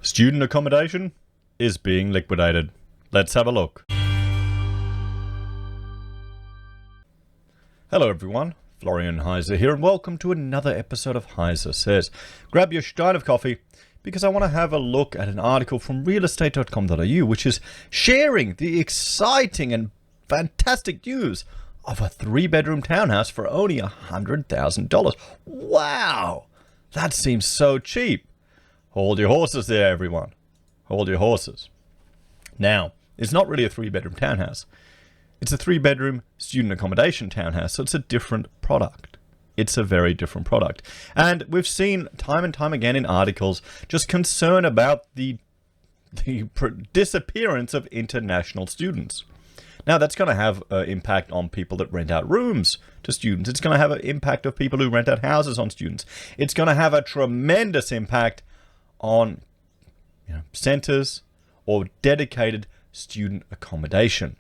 Student accommodation is being liquidated. Let's have a look. Hello everyone, Florian.heise here, and welcome to another episode of HeiseSays. Grab your stein of coffee, because I want to have a look at an article from realestate.com.au, which is sharing the exciting and fantastic news of a 3-bedroom townhouse for only $100,000. Wow! That seems so cheap. Hold your horses there, everyone. Hold your horses. Now, it's not really a 3-bedroom townhouse. It's a 3-bedroom student accommodation townhouse, so it's a different product. It's a very different product. And we've seen time and time again in articles just concern about the disappearance of international students. Now, that's going to have an impact on people that rent out rooms to students. It's going to have an impact of people who rent out houses on students. It's going to have a tremendous impact on centers or dedicated student accommodation.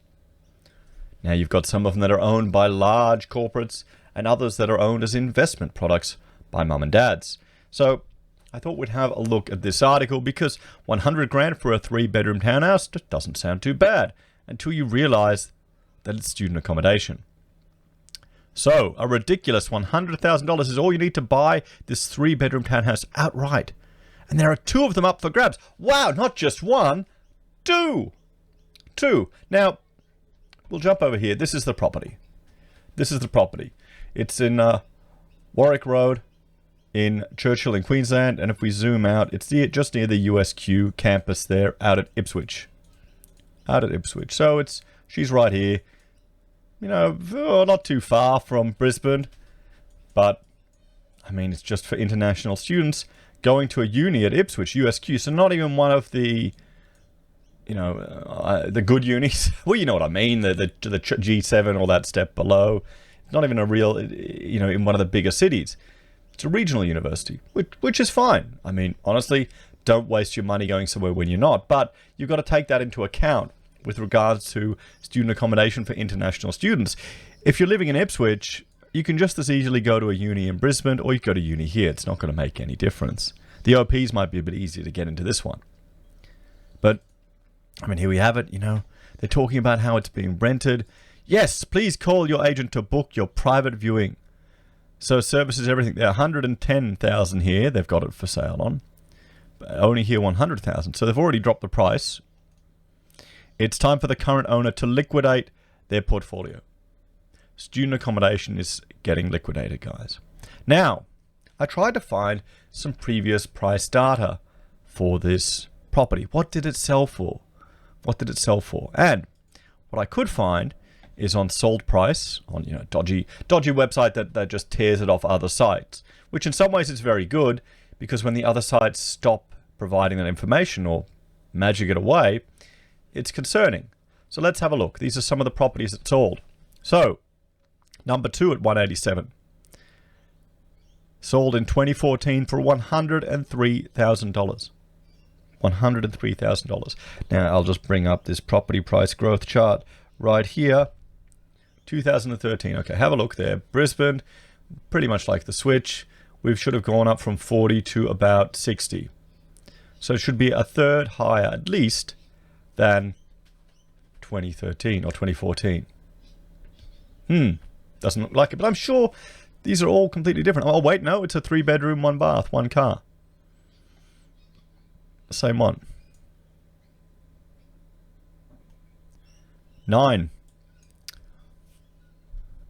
Now, you've got some of them that are owned by large corporates and others that are owned as investment products by mum and dads. So I thought we'd have a look at this article because 100 grand for a 3-bedroom townhouse doesn't sound too bad until you realize that it's student accommodation. So a ridiculous $100,000 is all you need to buy this 3-bedroom townhouse outright. And there are 2 of them up for grabs. Wow, not just 1, 2. 2. Now, we'll jump over here. This is the property. This is the property. It's in Warwick Road in Churchill in Queensland. And if we zoom out, it's just near the USQ campus there out at Ipswich. Out at Ipswich. So she's right here. Not too far from Brisbane. But, I mean, it's just for international students going to a uni at Ipswich, USQ. So not even one of the the good unis. Well, you know what I mean, the G7 or that step below. It's not even a real, in one of the bigger cities. It's a regional university, which is fine. I mean, honestly, don't waste your money going somewhere when you're not. But you've got to take that into account with regards to student accommodation for international students. If you're living in Ipswich, you can just as easily go to a uni in Brisbane or you go to uni here. It's not going to make any difference. The OPs might be a bit easier to get into this one. But I mean, here we have it, they're talking about how it's being rented. Yes, please call your agent to book your private viewing. So services, everything. There are 110,000 here. They've got it for sale on. But only here 100,000. So they've already dropped the price. It's time for the current owner to liquidate their portfolio. Student accommodation is getting liquidated, guys. Now, I tried to find some previous price data for this property. What did it sell for? What did it sell for? And what I could find is on sold price, on dodgy website that just tears it off other sites, which in some ways is very good because when the other sites stop providing that information or magic it away, it's concerning. So let's have a look. These are some of the properties that sold. So number 2 at $187. Sold in 2014 for $103,000. $103,000. Now, I'll just bring up this property price growth chart right here. 2013. Okay, have a look there. Brisbane, pretty much like the switch. We should have gone up from 40 to about 60. So it should be a third higher, at least, than 2013 or 2014. Doesn't look like it, but I'm sure these are all completely different. Oh, wait, no, it's a 3-bedroom, 1 bath, 1 car. Same one. 9.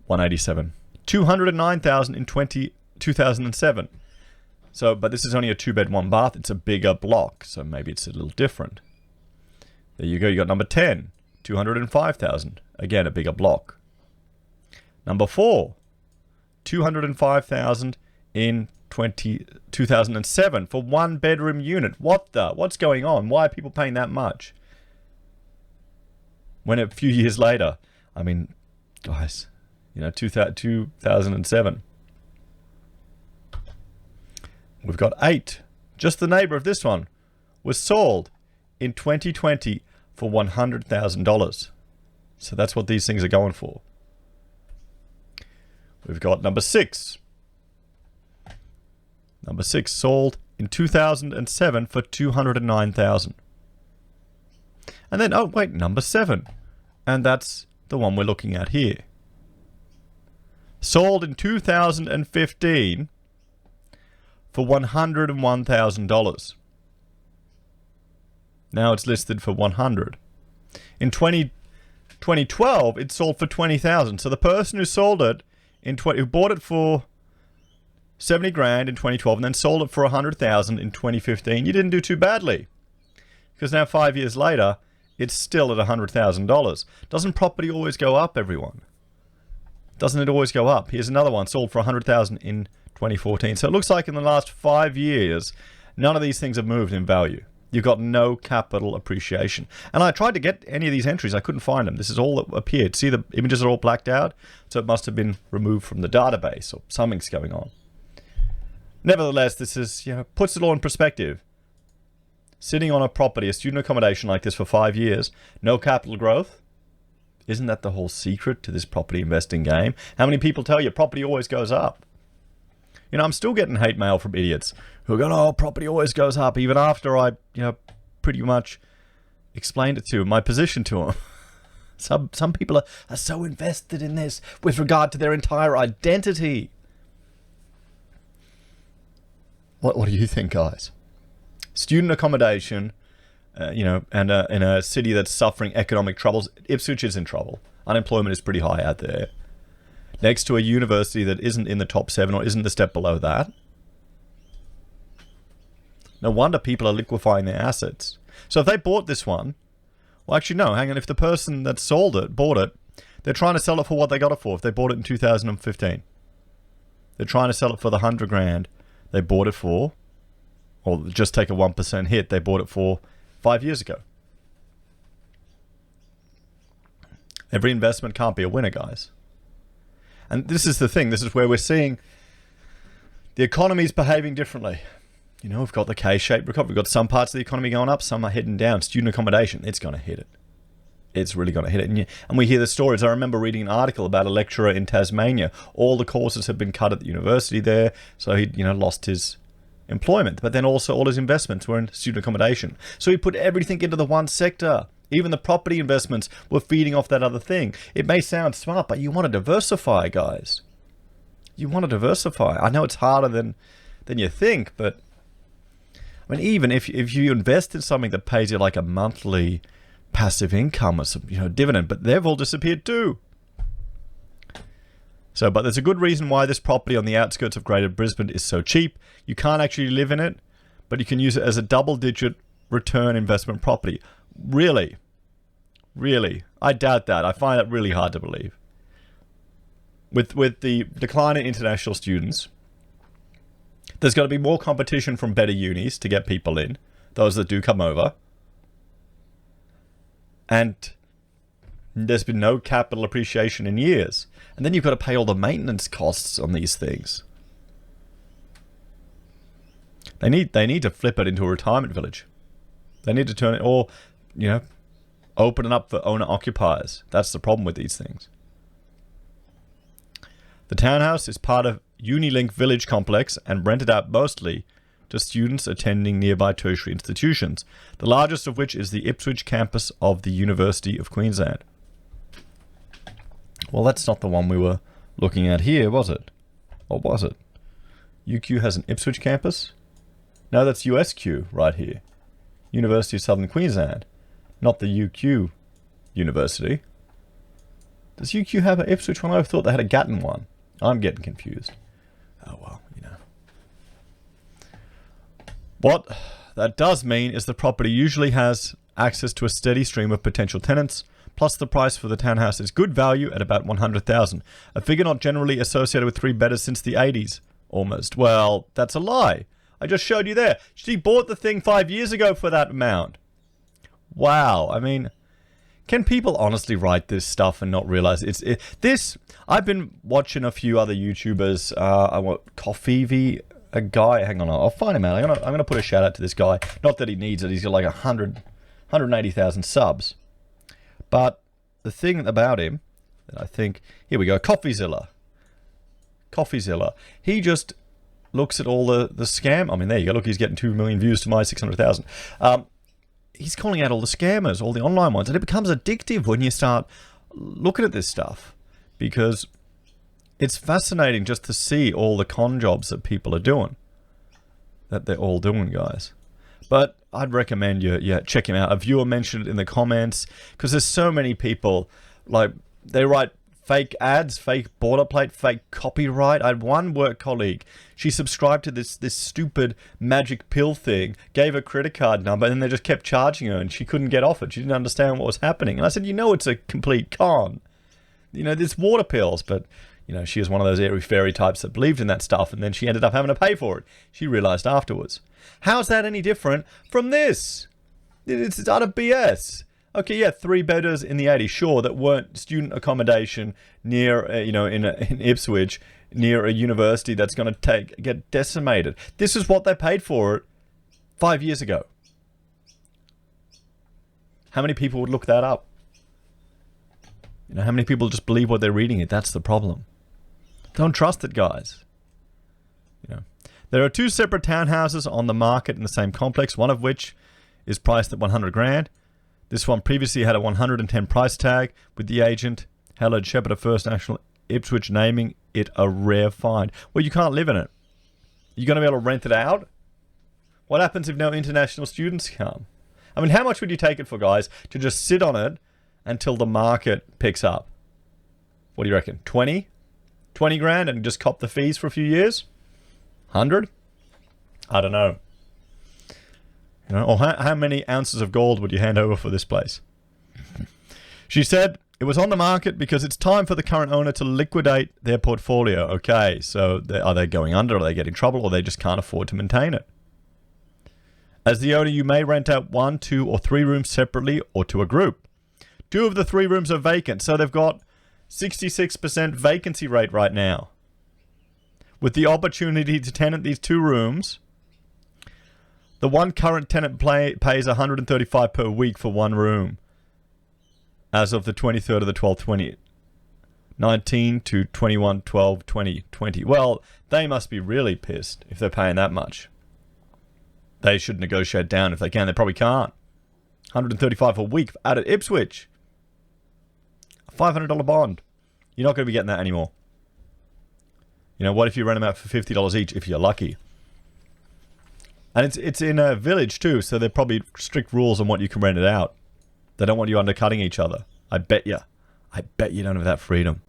187. 209,000 in 2007. So, but this is only a 2-bed, 1 bath. It's a bigger block, so maybe it's a little different. There you go. You got number 10. 205,000. Again, a bigger block. Number 4. 205,000 in 2007 for 1-bedroom unit. What's going on? Why are people paying that much? When a few years later, I mean, guys, 2007. We've got 8. Just the neighbor of this one was sold in 2020 for $100,000. So that's what these things are going for. We've got number 6. Number 6 sold in 2007 for $209,000. And then, oh wait, number 7. And that's the one we're looking at here. Sold in 2015 for $101,000. Now it's listed for $100,000. In 2012, it sold for $20,000. So the person who sold it who bought it for $70,000 in 2012 and then sold it for $100,000 in 2015, you didn't do too badly, because now 5 years later, it's still at $100,000. Doesn't property always go up, everyone? Doesn't it always go up? Here's another one sold for $100,000 in 2014. So it looks like in the last 5 years, none of these things have moved in value. You've got no capital appreciation. And I tried to get any of these entries. I couldn't find them. This is all that appeared. See, the images are all blacked out. So it must have been removed from the database, or something's going on. Nevertheless, this is, puts it all in perspective. Sitting on a property, a student accommodation like this for 5 years, no capital growth. Isn't that the whole secret to this property investing game? How many people tell you property always goes up? I'm still getting hate mail from idiots who are going, oh, property always goes up, even after I, pretty much explained it to them, my position to them. Some people are so invested in this with regard to their entire identity. What do you think, guys? Student accommodation, and in a city that's suffering economic troubles. Ipswich is in trouble. Unemployment is pretty high out there. Next to a university that isn't in the top 7 or isn't the step below that. No wonder people are liquefying their assets. So if they bought this one, well, actually, no, hang on. If the person that bought it, they're trying to sell it for what they got it for. If they bought it in 2015, they're trying to sell it for the $100,000 they bought it for, or just take a 1% hit they bought it for 5 years ago. Every investment can't be a winner, guys. And this is the thing. This is where we're seeing the economy's behaving differently. We've got the K-shaped recovery. We've got some parts of the economy going up, some are heading down. Student accommodation, it's going to hit it. It's really going to hit it. And we hear the stories. I remember reading an article about a lecturer in Tasmania. All the courses had been cut at the university there, so he, lost his employment. But then also all his investments were in student accommodation. So he put everything into the one sector. Even the property investments were feeding off that other thing. It may sound smart, but you want to diversify, guys. You want to diversify. I know it's harder than you think, but I mean, even if you invest in something that pays you like a monthly passive income or some dividend, but they've all disappeared too. So, but there's a good reason why this property on the outskirts of Greater Brisbane is so cheap. You can't actually live in it, but you can use it as a double-digit return investment property. Really? Really? I doubt that. I find that really hard to believe. With the decline in international students, there's got to be more competition from better unis to get people in, those that do come over. And there's been no capital appreciation in years. And then you've got to pay all the maintenance costs on these things. They need to flip it into a retirement village. They need to turn it, or, open it up for owner-occupiers. That's the problem with these things. The townhouse is part of Unilink Village complex and rented out mostly to students attending nearby tertiary institutions, the largest of which is the Ipswich campus of the University of Queensland. Well, that's not the one we were looking at here, was it? Or was it? UQ has an Ipswich campus? No, that's USQ right here. University of Southern Queensland, not the UQ University. Does UQ have an Ipswich one? I thought they had a Gatton one. I'm getting confused. Oh, well, What that does mean is the property usually has access to a steady stream of potential tenants, plus the price for the townhouse is good value at about $100,000, a figure not generally associated with three-bedders since the 80s, almost. Well, that's a lie. I just showed you there. She bought the thing 5 years ago for that amount. Wow. I mean, can people honestly write this stuff and not realize this? I've been watching a few other YouTubers. I want Coffee, a guy. Hang on, I'll find him out. I'm gonna put a shout out to this guy. Not that he needs it. He's got like 180,000 subs. But the thing about him that I think, here we go, CoffeeZilla. He just looks at all the scam. I mean, there you go. Look, he's getting 2 million views to my 600,000. He's calling out all the scammers, all the online ones. And it becomes addictive when you start looking at this stuff, because it's fascinating just to see all the con jobs that people are doing, that they're all doing, guys. But I'd recommend you check him out. A viewer mentioned it in the comments, because there's so many people, like, they write fake ads, fake boilerplate, fake copyright. I had one work colleague, she subscribed to this stupid magic pill thing, gave her credit card number, and then they just kept charging her, and she couldn't get off it. She didn't understand what was happening. And I said, it's a complete con. There's water pills, but, she was one of those airy-fairy types that believed in that stuff, and then she ended up having to pay for it. She realized afterwards. How's that any different from this? It's utter BS. Okay, yeah, 3-bedders in the 80s, sure, that weren't student accommodation near, in Ipswich, near a university that's going to get decimated. This is what they paid for it 5 years ago. How many people would look that up? How many people just believe what they're reading? That's the problem. Don't trust it, guys. There are 2 separate townhouses on the market in the same complex, one of which is priced at 100 grand. This one previously had a 110 price tag, with the agent, Hallard Shepherd of First National Ipswich, naming it a rare find. Well, you can't live in it. You're going to be able to rent it out? What happens if no international students come? I mean, how much would you take it for, guys, to just sit on it until the market picks up? What do you reckon? 20? 20 grand and just cop the fees for a few years? 100? I don't know. Or how many ounces of gold would you hand over for this place? She said it was on the market because it's time for the current owner to liquidate their portfolio. Okay, so are they going under? Are they getting trouble? Or they just can't afford to maintain it? As the owner, you may rent out 1, 2, or 3 rooms separately or to a group. 2 of the 3 rooms are vacant, so they've got 66% vacancy rate right now. With the opportunity to tenant these 2 rooms, the one current tenant pays $135 per week for 1 room as of the 23rd of the 12th, 2019 to 21/12/2020. Well, they must be really pissed if they're paying that much. They should negotiate down if they can. They probably can't. $135 a week out at Ipswich. A $500 bond. You're not going to be getting that anymore. What if you rent them out for $50 each if you're lucky? And it's in a village too, so there are probably strict rules on what you can rent it out. They don't want you undercutting each other. I bet you don't have that freedom.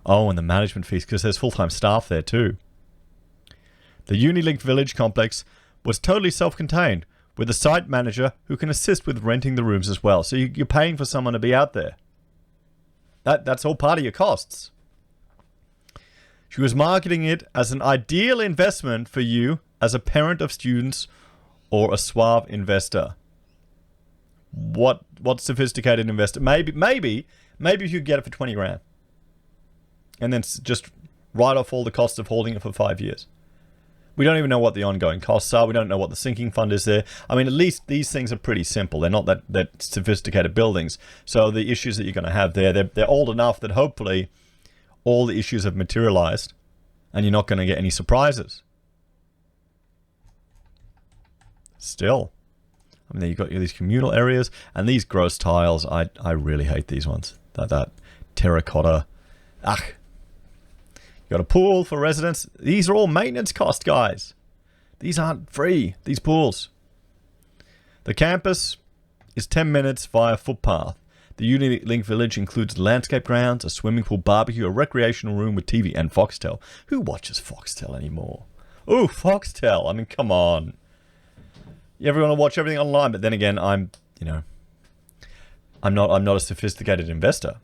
Oh, and the management fees, because there's full-time staff there too. The Unilink Village complex was totally self-contained, with a site manager who can assist with renting the rooms as well. So you're paying for someone to be out there. That's all part of your costs. She was marketing it as an ideal investment for you as a parent of students or a suave investor. What sophisticated investor? Maybe if you get it for 20 grand. And then just write off all the costs of holding it for 5 years. We don't even know what the ongoing costs are. We don't know what the sinking fund is there. I mean, at least these things are pretty simple. They're not that sophisticated buildings. So the issues that you're going to have there, they're old enough that hopefully all the issues have materialized and you're not going to get any surprises. Still, I mean, you've got these communal areas and these gross tiles. I really hate these ones. That terracotta. You got a pool for residents. These are all maintenance cost, guys. These aren't free, these pools. The campus is 10 minutes via footpath. The Unilink Village includes landscape grounds, a swimming pool, barbecue, a recreational room with TV, and Foxtel. Who watches Foxtel anymore? Oh, Foxtel. I mean, come on. Everyone will watch everything online, but then again, I'm not a sophisticated investor.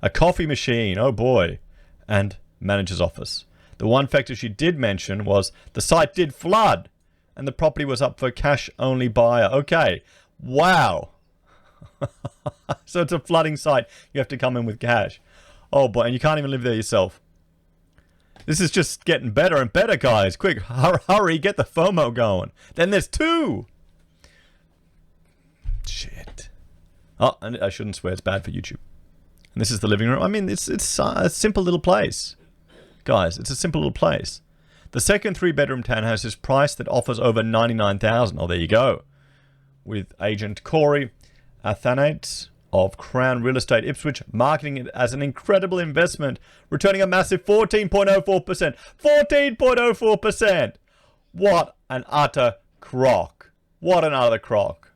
A coffee machine, oh boy, and manager's office. The one factor she did mention was the site did flood, and the property was up for cash-only buyer. Okay, wow. So it's a flooding site. You have to come in with cash. Oh boy, and you can't even live there yourself. This is just getting better and better, guys. Quick, hurry, get the FOMO going. Then there's 2. Shit. Oh, and I shouldn't swear. It's bad for YouTube. And this is the living room. I mean, it's a simple little place. Guys, it's a simple little place. The second 3-bedroom townhouse is priced at offers over $99,000. Oh, there you go. With agent Corey Athanates of Crown Real Estate Ipswich marketing it as an incredible investment, returning a massive 14.04%. 14.04%! What an utter crock. What an utter crock.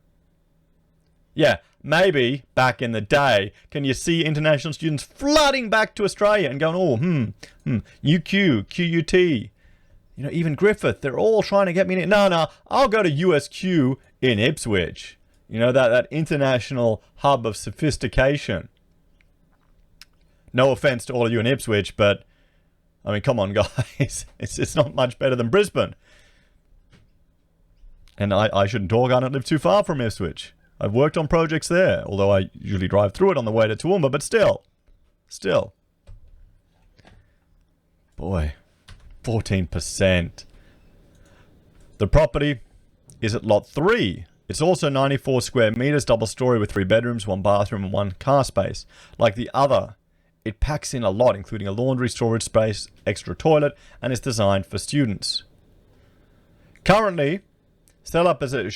Yeah, maybe back in the day, can you see international students flooding back to Australia and going, UQ, QUT, you know, even Griffith, they're all trying to get me in. No, I'll go to USQ in Ipswich. You know, that international hub of sophistication. No offense to all of you in Ipswich, but, I mean, come on, guys. It's not much better than Brisbane. And I shouldn't talk, I don't live too far from Ipswich. I've worked on projects there, although I usually drive through it on the way to Toowoomba, but still. Boy, 14%. The property is at lot 3. It's also 94 square meters, double story with 3 bedrooms, 1 bathroom and 1 car space. Like the other, it packs in a lot, including a laundry, storage space, extra toilet, and is designed for students. Currently, set up as a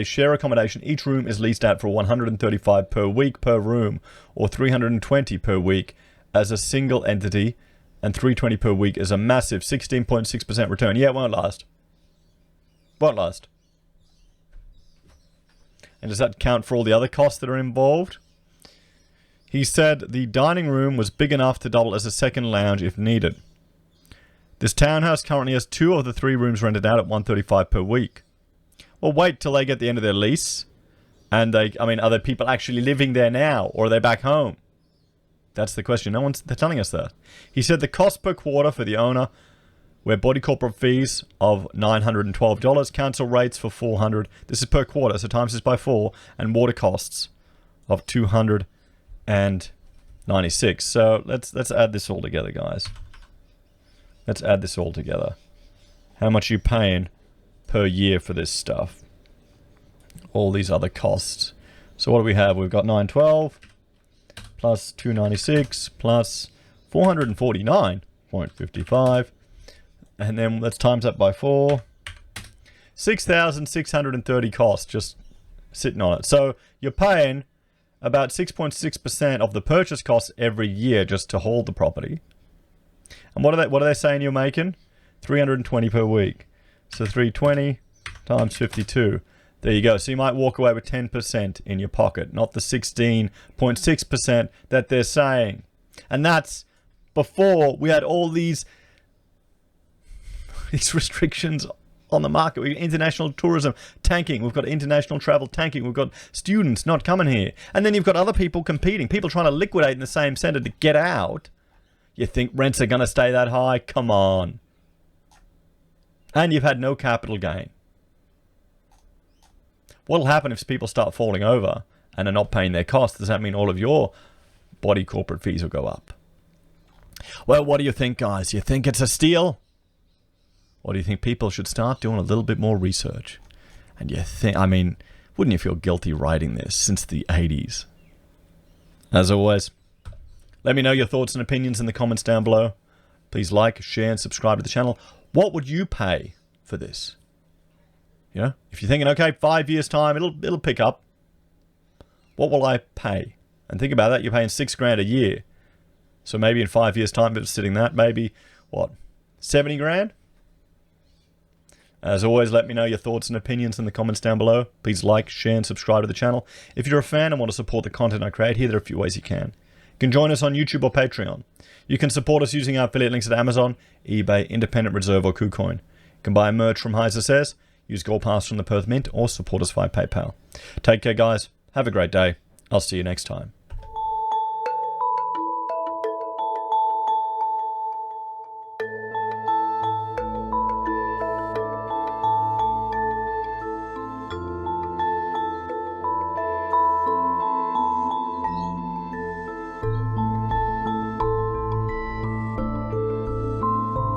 share accommodation, each room is leased out for $135 per week per room, or $320 per week as a single entity, and $320 per week as a massive 16.6% return. Yeah, it won't last. Won't last. And does that count for all the other costs that are involved? He said the dining room was big enough to double as a second lounge if needed. This townhouse currently has 2 of the 3 rooms rented out at $135 per week. Well, wait till they get the end of their lease. And are there people actually living there now? Or are they back home? That's the question. They're telling us that. He said the cost per quarter for the owner were body corporate fees of $912, council rates for $400. This is per quarter, so times this by 4, and water costs of $296. So let's add this all together, guys. Let's add this all together. How much are you paying per year for this stuff? All these other costs. So what do we have? We've got 912 plus 296 plus 449.55. And then let's times that by 4. 6,630 costs just sitting on it. So you're paying about 6.6% of the purchase costs every year just to hold the property. And what are they saying you're making? 320 per week. So 320 times 52. There you go. So you might walk away with 10% in your pocket, not the 16.6% that they're saying. And that's before we had all these restrictions on the market. We've got international tourism tanking. We've got international travel tanking. We've got students not coming here. And then you've got other people competing. People trying to liquidate in the same centre to get out. You think rents are going to stay that high? Come on. And you've had no capital gain. What'll happen if people start falling over and are not paying their costs? Does that mean all of your body corporate fees will go up? Well, what do you think, guys? You think it's a steal? Or do you think people should start doing a little bit more research? And you think, wouldn't you feel guilty writing this since the 80s? As always, let me know your thoughts and opinions in the comments down below. Please like, share, and subscribe to the channel. What would you pay for this? You know, if you're thinking, okay, 5 years' time, it'll pick up. What will I pay? And think about that, you're paying $6,000 a year. So maybe in 5 years' time, if it's sitting that, maybe, what, 70 grand? As always, let me know your thoughts and opinions in the comments down below. Please like, share, and subscribe to the channel. If you're a fan and want to support the content I create here, there are a few ways you can. You can join us on YouTube or Patreon. You can support us using our affiliate links at Amazon, eBay, Independent Reserve, or Kucoin. You can buy merch from HeiseSays, use Gold Pass from the Perth Mint, or support us via PayPal. Take care, guys. Have a great day. I'll see you next time.